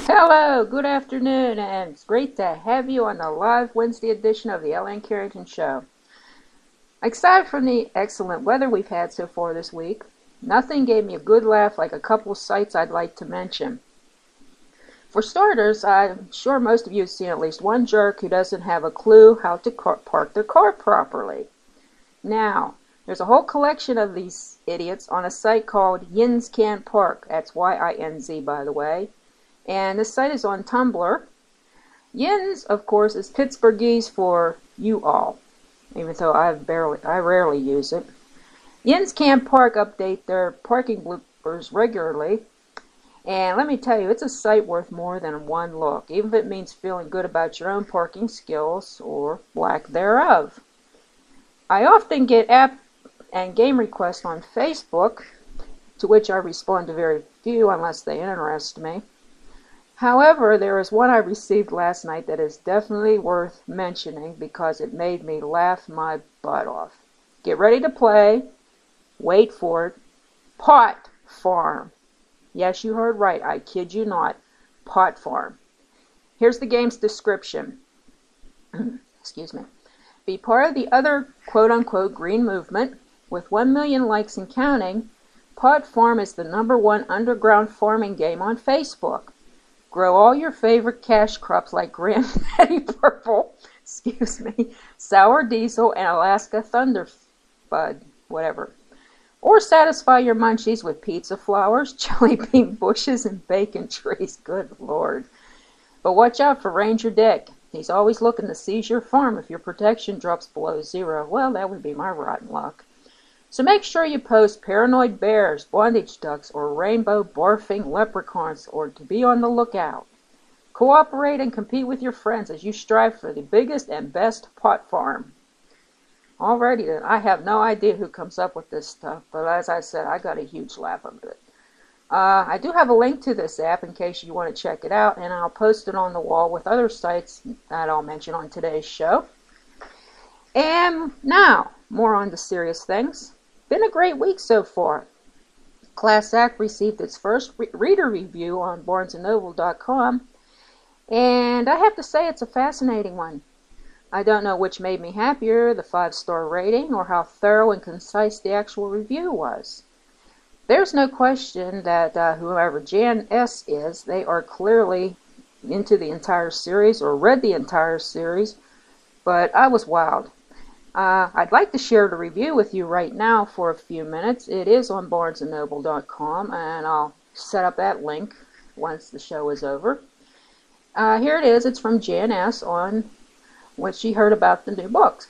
Hello, good afternoon, and it's great to have you on the live Wednesday edition of the Ellen Carrington Show. Aside from the excellent weather we've had so far this week, nothing gave me a good laugh like a couple sites I'd like to mention. For starters, I'm sure most of you have seen at least one jerk who doesn't have a clue how to park their car properly. Now, there's a whole collection of these idiots on a site called Yins Can't Park. That's Y-I-N-Z, by the way. And this site is on Tumblr. Yins, of course, is Pittsburghese for you all, even though I rarely use it. Yins Can't Park update their parking bloopers regularly, and let me tell you, it's a site worth more than one look, even if it means feeling good about your own parking skills or lack thereof. I often get app and game requests on Facebook, to which I respond to very few unless they interest me. However, there is one I received last night that is definitely worth mentioning because it made me laugh my butt off. Get ready to play. Wait for it. Pot Farm. Yes, you heard right. I kid you not. Pot Farm. Here's the game's description. Excuse me. Be part of the other quote-unquote green movement. With 1 million likes and counting, Pot Farm is the #1 underground farming game on Facebook. Grow all your favorite cash crops like Granddaddy Purple, Sour Diesel, and Alaska Thunderbud, whatever. Or satisfy your munchies with pizza flowers, jelly bean bushes, and bacon trees. Good Lord. But watch out for Ranger Dick. He's always looking to seize your farm if your protection drops below 0. Well, that would be my rotten luck. So make sure you post paranoid bears, bondage ducks, or rainbow barfing leprechauns, or to be on the lookout. Cooperate and compete with your friends as you strive for the biggest and best pot farm. Alrighty then, I have no idea who comes up with this stuff, but as I said, I got a huge laugh out of it. I do have a link to this app in case you want to check it out, and I'll post it on the wall with other sites that I'll mention on today's show. And now, more on to serious things. Been a great week so far. Klass Act received its first reader review on barnesandnoble.com, and I have to say it's a fascinating one. I don't know which made me happier, the 5-star rating or how thorough and concise the actual review was. There's no question that whoever Jan S. is, they are clearly into the entire series or read the entire series, but I was wowed. I'd like to share the review with you right now for a few minutes. It is on barnesandnoble.com, and I'll set up that link once the show is over. Here it is. It's from Jan S. on what she heard about the new books.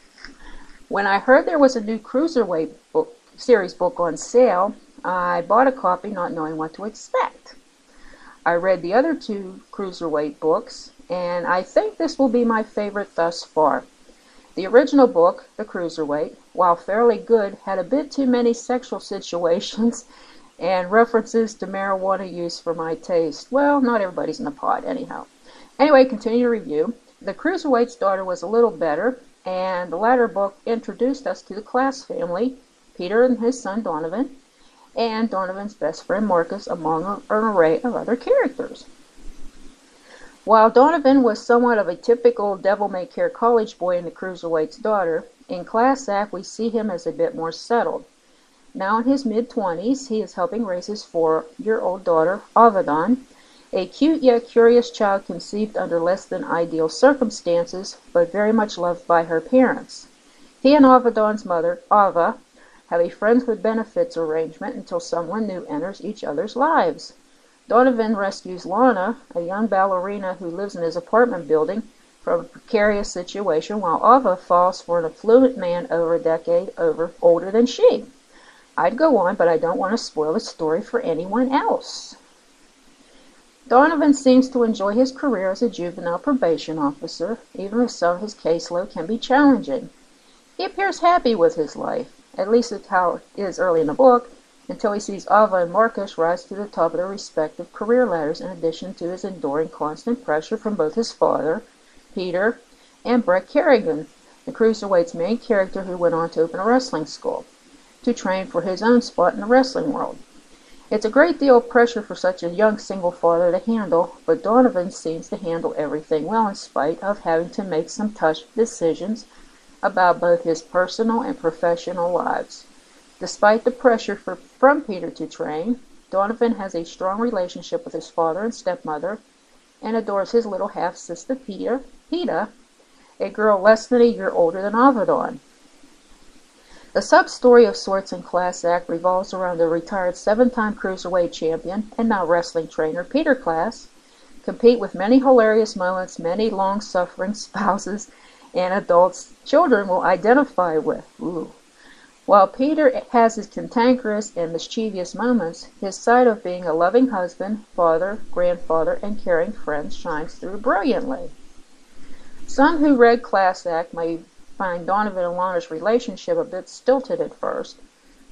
When I heard there was a new Cruiserweight series book on sale, I bought a copy not knowing what to expect. I read the other 2 Cruiserweight books, and I think this will be my favorite thus far. The original book, The Cruiserweight, while fairly good, had a bit too many sexual situations and references to marijuana use for my taste. Well, not everybody's in the pod, anyhow. Anyway, continue to review. The Cruiserweight's daughter was a little better, and the latter book introduced us to the Klass family, Peter and his son Donovan, and Donovan's best friend Marcus, among an array of other characters. While Donovan was somewhat of a typical devil-may-care college boy in The Cruiserweight's daughter, in Klass Act we see him as a bit more settled. Now in his mid-20s, he is helping raise his 4-year-old daughter, Avedon, a cute yet curious child conceived under less than ideal circumstances, but very much loved by her parents. He and Avedon's mother, Ava, have a friends with benefits arrangement until someone new enters each other's lives. Donovan rescues Lana, a young ballerina who lives in his apartment building, from a precarious situation, while Ava falls for an affluent man over a decade older than she. I'd go on, but I don't want to spoil the story for anyone else. Donovan seems to enjoy his career as a juvenile probation officer, even if some of his caseload can be challenging. He appears happy with his life, at least that's how it is early in the book, until he sees Ava and Marcus rise to the top of their respective career ladders, in addition to his enduring constant pressure from both his father, Peter, and Brett Kerrigan, the Cruiserweight's main character who went on to open a wrestling school, to train for his own spot in the wrestling world. It's a great deal of pressure for such a young single father to handle, but Donovan seems to handle everything well in spite of having to make some tough decisions about both his personal and professional lives. Despite the pressure from Peter to train, Donovan has a strong relationship with his father and stepmother and adores his little half-sister Peta, a girl less than a year older than Avedon. The sub-story of sorts in Klass Act revolves around the retired 7-time cruiserweight champion and now wrestling trainer Peter Klass, compete with many hilarious moments many long-suffering spouses and adults children will identify with. Ooh. While Peter has his cantankerous and mischievous moments, his side of being a loving husband, father, grandfather, and caring friend shines through brilliantly. Some who read Klass Act may find Donovan and Lana's relationship a bit stilted at first,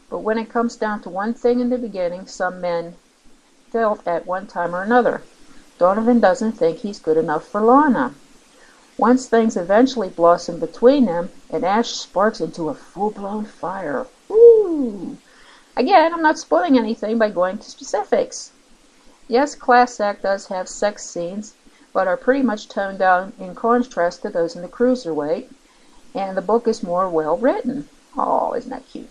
but when it comes down to one thing in the beginning, some men felt at one time or another. Donovan doesn't think he's good enough for Lana. Once things eventually blossom between them, an ash sparks into a full-blown fire. Ooh! Again, I'm not spoiling anything by going to specifics. Yes, Klass Act does have sex scenes, but are pretty much toned down in contrast to those in the cruiserweight, and the book is more well written. Oh, isn't that cute?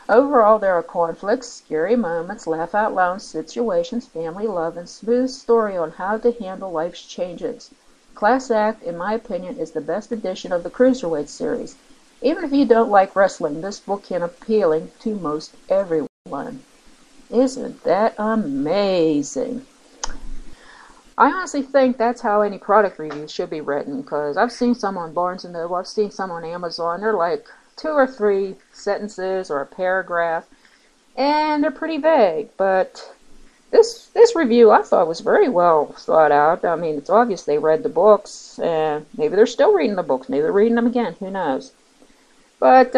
Overall, there are conflicts, scary moments, laugh-out-loud situations, family love, and smooth story on how to handle life's changes. Klass Act, in my opinion, is the best edition of the Cruiserweight series. Even if you don't like wrestling, this book can appeal to most everyone. Isn't that amazing? I honestly think that's how any product review should be written, because I've seen some on Barnes & Noble, I've seen some on Amazon. They're like 2 or 3 sentences or a paragraph, and they're pretty vague, but this review I thought was very well thought out. I mean, it's obvious they read the books, and maybe they're still reading the books. Maybe they're reading them again. Who knows? But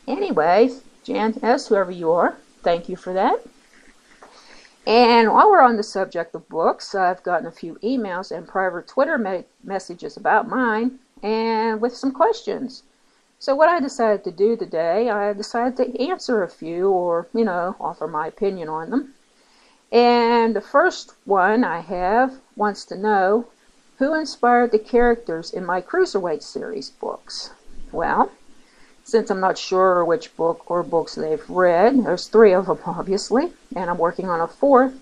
anyway, Jan S., whoever you are, thank you for that. And while we're on the subject of books, I've gotten a few emails and private Twitter messages about mine, and with some questions. So what I decided to do today, I decided to answer a few, or, offer my opinion on them. And the first one I have wants to know, who inspired the characters in my Cruiserweight series books? Well, since I'm not sure which book or books they've read, there's 3 of them obviously, and I'm working on a 4th,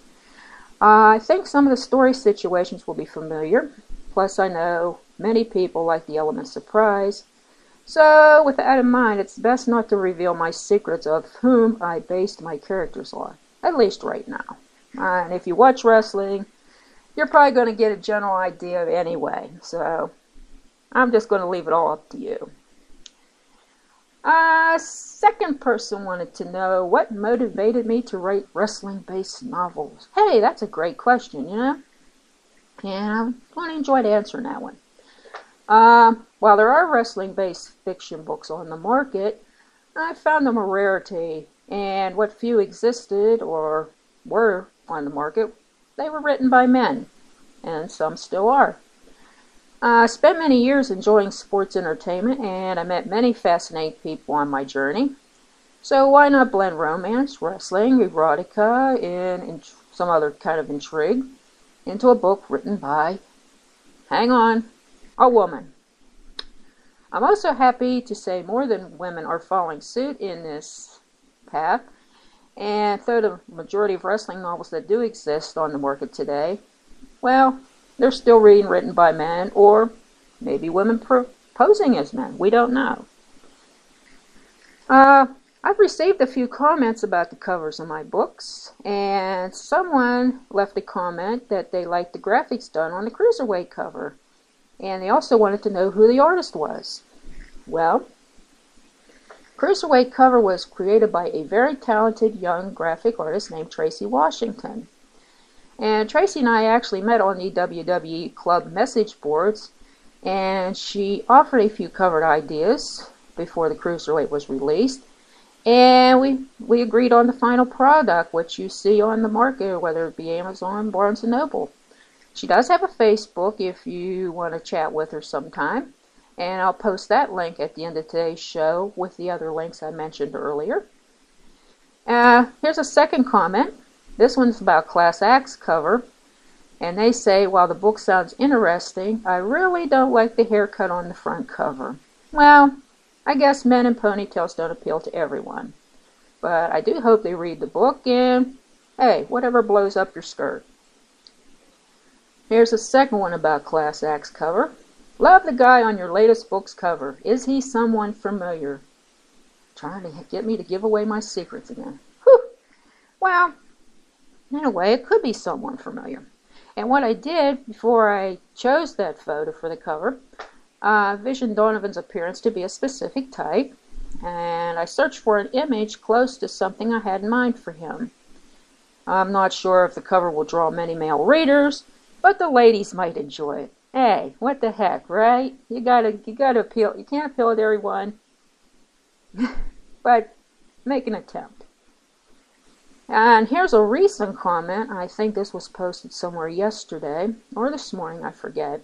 I think some of the story situations will be familiar. Plus I know many people like the element of surprise. So with that in mind, it's best not to reveal my secrets of whom I based my characters on, at least right now. And if you watch wrestling, you're probably going to get a general idea anyway. So I'm just going to leave it all up to you. Second person wanted to know what motivated me to write wrestling-based novels. Hey, that's a great question, And I'm going to enjoy answering that one. While there are wrestling-based fiction books on the market, I found them a rarity, and what few existed or were on the market, they were written by men, and some still are. I spent many years enjoying sports entertainment, and I met many fascinating people on my journey. So why not blend romance, wrestling, erotica, and some other kind of intrigue into a book written by, hang on, a woman. I'm also happy to say more than women are following suit in this path. And though the majority of wrestling novels that do exist on the market today, well, they're still being written by men, or maybe women posing as men. We don't know. I've received a few comments about the covers of my books, and someone left a comment that they liked the graphics done on the Cruiserweight cover, and they also wanted to know who the artist was. Well, Cruiserweight cover was created by a very talented young graphic artist named Tracy Washington. And Tracy and I actually met on the WWE Club message boards, and she offered a few cover ideas before the Cruiserweight was released, and we agreed on the final product, which you see on the market, whether it be Amazon, Barnes & Noble. She does have a Facebook if you want to chat with her sometime. And I'll post that link at the end of today's show with the other links I mentioned earlier. Here's a second comment. This one's about Klass Act's cover, and they say, while the book sounds interesting, I really don't like the haircut on the front cover. Well, I guess men in ponytails don't appeal to everyone. But I do hope they read the book and, hey, whatever blows up your skirt. Here's a second one about Klass Act's cover. Love the guy on your latest book's cover. Is he someone familiar? Trying to get me to give away my secrets again. Whew. Well, in a way, it could be someone familiar. And what I did before I chose that photo for the cover, visioned Donovan's appearance to be a specific type, and I searched for an image close to something I had in mind for him. I'm not sure if the cover will draw many male readers, but the ladies might enjoy it. Hey, what the heck, right? You gotta appeal. You can't appeal to everyone, but make an attempt. And here's a recent comment. I think this was posted somewhere yesterday or this morning, I forget.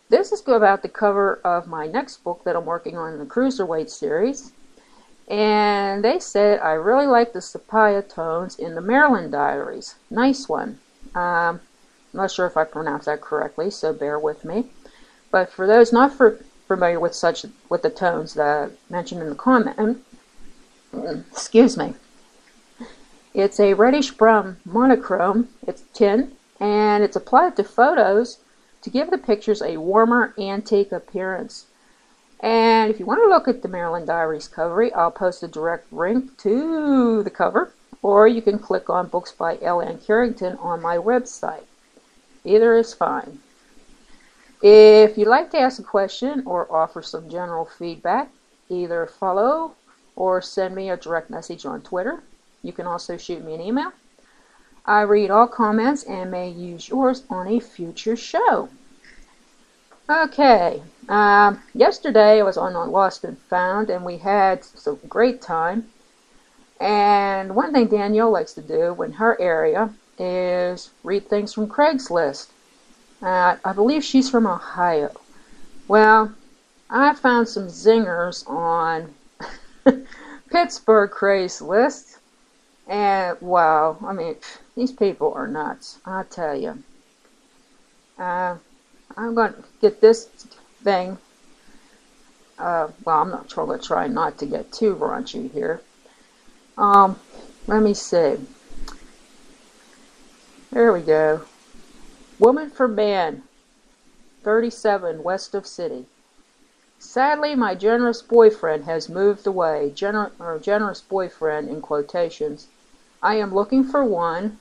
This is about the cover of my next book that I'm working on in the Cruiserweight series. And they said, I really like the sepia tones in the Maryland Diaries. Nice one. I'm not sure if I pronounced that correctly, so bear with me. But for those not familiar with the tones that I mentioned in the comment, excuse me, it's a reddish-brown monochrome. It's tin, and it's applied to photos to give the pictures a warmer, antique appearance. And if you want to look at the Maryland Diaries cover, I'll post a direct link to the cover, or you can click on Books by L.N. Carrington on my website. Either is fine. If you'd like to ask a question or offer some general feedback, either follow or send me a direct message on Twitter. You can also shoot me an email. I read all comments and may use yours on a future show. Okay, yesterday I was on Lost and Found, and we had some great time. And one thing Danielle likes to do in her area is read things from Craigslist. I believe she's from Ohio. Well, I found some zingers on Pittsburgh Craigslist. And wow, I mean, these people are nuts, I'll tell you. I'm going to get this thing, well, I'm not going to try not to get too raunchy here. Let me see. There we go. Woman for man, 37, west of city. Sadly, my generous boyfriend has moved away. Generous boyfriend in quotations. I am looking for one,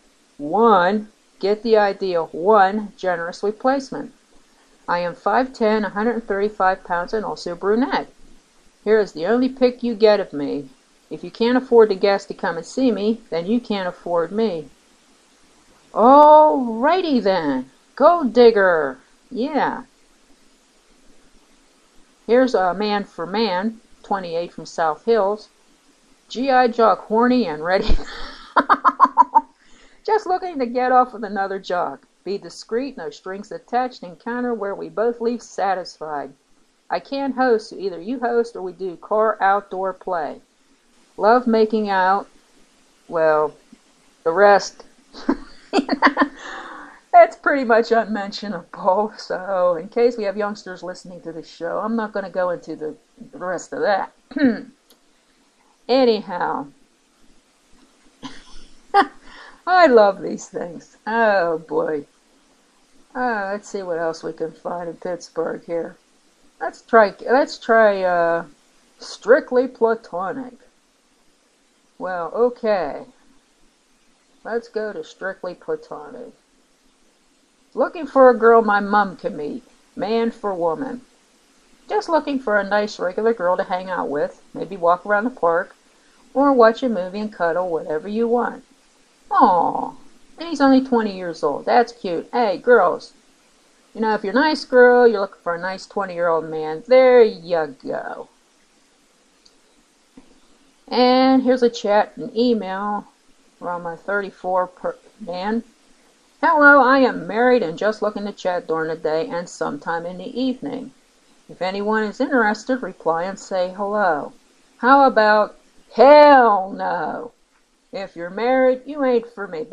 get the idea, one generous replacement. I am 5'10", 135 pounds, and also brunette. Here is the only pic you get of me. If you can't afford the gas to come and see me, then you can't afford me. Alrighty then. Gold digger. Yeah. Here's a man for man, 28 from South Hills. G.I. Jock horny and ready. Just looking to get off with another jock. Be discreet, no strings attached, encounter where we both leave satisfied. I can't host, so either you host or we do car outdoor play. Love making out. Well, the rest, that's pretty much unmentionable. So, in case we have youngsters listening to this show, I'm not going to go into the rest of that. Anyhow, I love these things. Oh boy. Let's see what else we can find in Pittsburgh here. Let's try Strictly Platonic. Well, okay. Let's go to Strictly Platonic. Looking for a girl my mom can meet. Man for woman. Just looking for a nice regular girl to hang out with. Maybe walk around the park. Or watch a movie and cuddle, whatever you want. Aww. And he's only 20 years old. That's cute. Hey, girls. You know, if you're a nice girl, you're looking for a nice 20-year-old man. There you go. And here's a chat and email from my 34 man. Hello, I am married and just looking to chat during the day and sometime in the evening. If anyone is interested, reply and say hello. How about hell no? If you're married, you ain't for me.